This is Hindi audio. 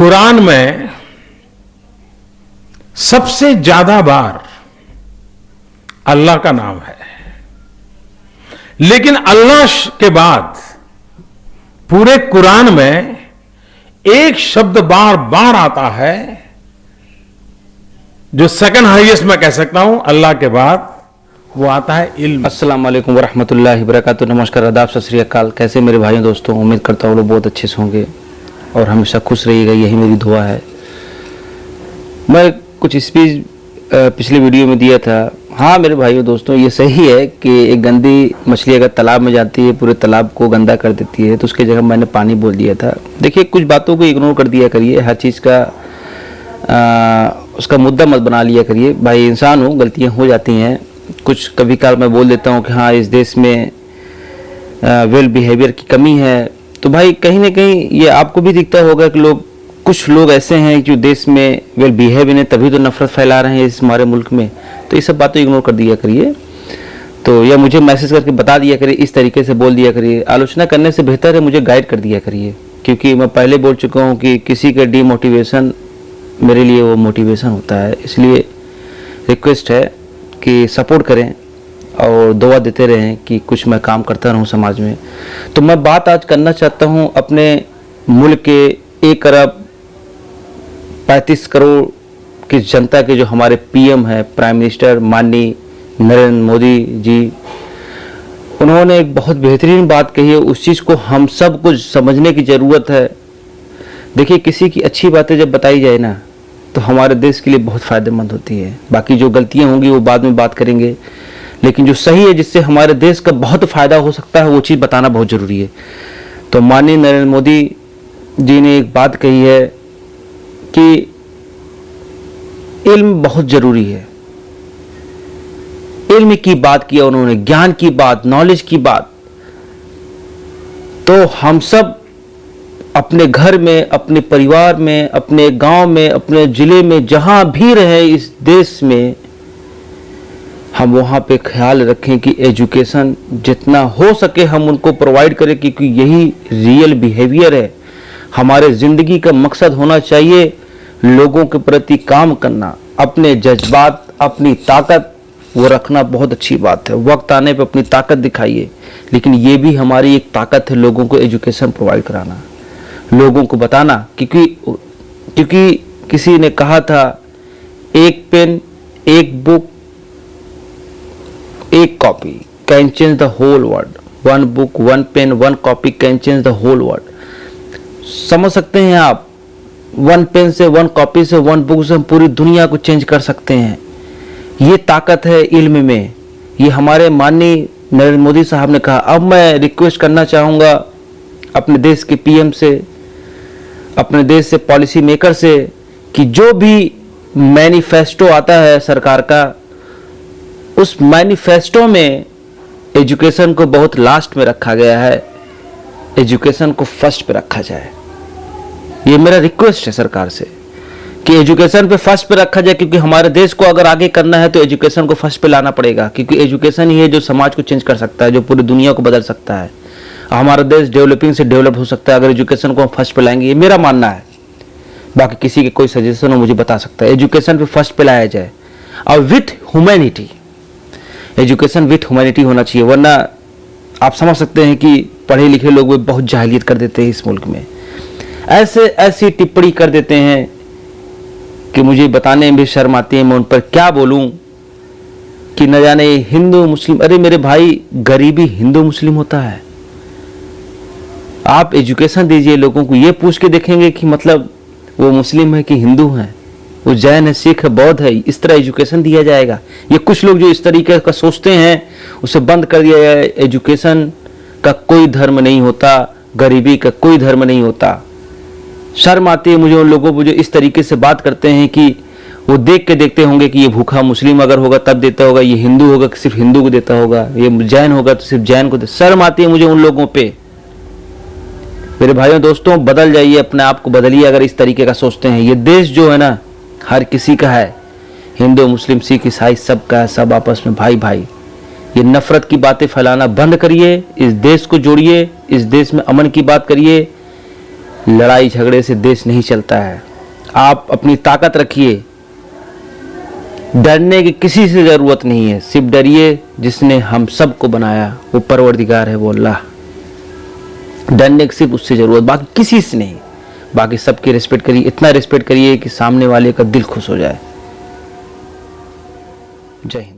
कुरान में सबसे ज्यादा बार अल्लाह का नाम है, लेकिन अल्लाह के बाद पूरे कुरान में एक शब्द बार बार आता है जो सेकंड हाईएस्ट मैं कह सकता हूं अल्लाह के बाद, वो आता है इल्म। अस्सलाम वालेकुम वरहमतुल्लाहि वबरकातुहू। नमस्कार, आदाब, सत श्री अकाल। कैसे मेरे भाइयों दोस्तों, उम्मीद करता हूँ लोग बहुत अच्छे से होंगे और हमेशा खुश रहिएगा, यही मेरी दुआ है। मैं कुछ स्पीच पिछले वीडियो में दिया था। हाँ मेरे भाइयों दोस्तों, ये सही है कि एक गंदी मछली अगर तालाब में जाती है पूरे तालाब को गंदा कर देती है, तो उसके जगह मैंने पानी बोल दिया था। देखिए, कुछ बातों को इग्नोर कर दिया करिए, हर चीज़ का उसका मुद्दा मत बना लिया करिए। भाई इंसान हो, गलतियाँ हो जाती हैं। कुछ कभी काल मैं बोल देता हूँ कि हाँ इस देश में वेल बिहेवियर की कमी है, तो भाई कहीं ना कहीं ये आपको भी दिखता होगा कि कुछ लोग ऐसे हैं जो देश में वेल बिहेव नहीं, तभी तो नफरत फैला रहे हैं इस हमारे मुल्क में। तो ये सब बातें इग्नोर कर दिया करिए, तो या मुझे मैसेज करके बता दिया करिए, इस तरीके से बोल दिया करिए। आलोचना करने से बेहतर है मुझे गाइड कर दिया करिए, क्योंकि मैं पहले बोल चुका हूँ कि किसी का डीमोटिवेशन मेरे लिए वो मोटिवेशन होता है। इसलिए रिक्वेस्ट है कि सपोर्ट करें और दुआ देते रहें कि कुछ मैं काम करता रहूं समाज में। तो मैं बात आज करना चाहता हूं अपने मुल्क के 1 अरब 35 करोड़ की जनता के जो हमारे पीएम है, प्राइम मिनिस्टर माननीय नरेंद्र मोदी जी। उन्होंने एक बहुत बेहतरीन बात कही है, उस चीज़ को हम सब कुछ समझने की ज़रूरत है। देखिए, किसी की अच्छी बातें जब बताई जाए ना, तो हमारे देश के लिए बहुत फ़ायदेमंद होती है। बाकी जो गलतियां होंगी वो बाद में बात करेंगे, लेकिन जो सही है, जिससे हमारे देश का बहुत फ़ायदा हो सकता है, वो चीज़ बताना बहुत ज़रूरी है। तो माननीय नरेंद्र मोदी जी ने एक बात कही है कि इल्म बहुत ज़रूरी है। इल्म की बात किया उन्होंने, ज्ञान की बात, नॉलेज की बात। तो हम सब अपने घर में, अपने परिवार में, अपने गांव में, अपने ज़िले में, जहां भी रहे इस देश में, हम वहाँ पे ख्याल रखें कि एजुकेशन जितना हो सके हम उनको प्रोवाइड करें, क्योंकि यही रियल बिहेवियर है। हमारे ज़िंदगी का मकसद होना चाहिए लोगों के प्रति काम करना, अपने जज्बात, अपनी ताकत वो रखना बहुत अच्छी बात है। वक्त आने पे अपनी ताकत दिखाइए, लेकिन ये भी हमारी एक ताकत है लोगों को एजुकेशन प्रोवाइड कराना, लोगों को बताना। क्योंकि किसी ने कहा था, एक पेन, एक बुक, एक copy can change the whole world. 1 book, 1 pen, 1 copy can change the whole world. समझ सकते हैं आप, 1 पेन से, 1 कॉपी से, 1 बुक से हम पूरी दुनिया को चेंज कर सकते हैं। ये ताकत है इल्म में। ये हमारे माननीय नरेंद्र मोदी साहब ने कहा। अब मैं रिक्वेस्ट करना चाहूँगा अपने देश के पीएम से, अपने देश से पॉलिसी मेकर से, कि जो भी मैनिफेस्टो आता है सरकार का, उस मैनिफेस्टो में एजुकेशन को बहुत लास्ट में रखा गया है, एजुकेशन को फर्स्ट पे रखा जाए। ये मेरा रिक्वेस्ट है सरकार से कि एजुकेशन पे फर्स्ट पे रखा जाए, क्योंकि हमारे देश को अगर आगे करना है तो एजुकेशन को फर्स्ट पे लाना पड़ेगा, क्योंकि एजुकेशन ही है जो समाज को चेंज कर सकता है, जो पूरी दुनिया को बदल सकता है। हमारा देश डेवलपिंग से डेवलप हो सकता है अगर एजुकेशन को हम फर्स्ट पे लाएंगे। ये मेरा मानना है, बाकी किसी के कोई सजेशन हो मुझे बता सकता है। एजुकेशन पे फर्स्ट पे लाया जाए और with humanity. Education with humanity होना चाहिए, वरना आप समझ सकते हैं कि पढ़े लिखे लोग भी बहुत जाहिलियत कर देते हैं इस मुल्क में। ऐसी टिप्पणी कर देते हैं कि मुझे बताने में भी शर्म आती है, मैं उन पर क्या बोलूं कि न जाने हिंदू मुस्लिम। अरे मेरे भाई, गरीबी हिंदू मुस्लिम होता है। आप एजुकेशन दीजिए लोगों को, ये पूछ के देखेंगे कि मतलब वो मुस्लिम है कि हिंदू है, वो जैन है, सिख है, बौद्ध है, इस तरह एजुकेशन दिया जाएगा। ये कुछ लोग जो इस तरीके का सोचते हैं, उसे बंद कर दिया जाए। एजुकेशन का कोई धर्म नहीं होता, गरीबी का कोई धर्म नहीं होता। शर्म आती है मुझे उन लोगों को जो इस तरीके से बात करते हैं कि वो देख के देखते होंगे कि ये भूखा मुस्लिम अगर होगा तब देता होगा, ये हिंदू होगा कि सिर्फ हिंदू को देता होगा, ये जैन होगा तो सिर्फ जैन को देता। शर्म आती है मुझे उन लोगों पे। मेरे भाइयों दोस्तों, बदल जाइए, अपने आप को बदलिए अगर इस तरीके का सोचते हैं। ये देश जो है ना, हर किसी का है, हिंदू मुस्लिम सिख ईसाई सब का है, सब आपस में भाई भाई। ये नफरत की बातें फैलाना बंद करिए, इस देश को जोड़िए, इस देश में अमन की बात करिए। लड़ाई झगड़े से देश नहीं चलता है। आप अपनी ताकत रखिए, डरने की किसी से ज़रूरत नहीं है। सिर्फ डरिए जिसने हम सबको बनाया, वो परवरदिगार है, वो अल्लाह। डरने की सिर्फ उससे ज़रूरत, बाकी किसी से नहीं। बाकी सबकी रिस्पेक्ट करिए, इतना रिस्पेक्ट करिए कि सामने वाले का दिल खुश हो जाए। जय हिंद।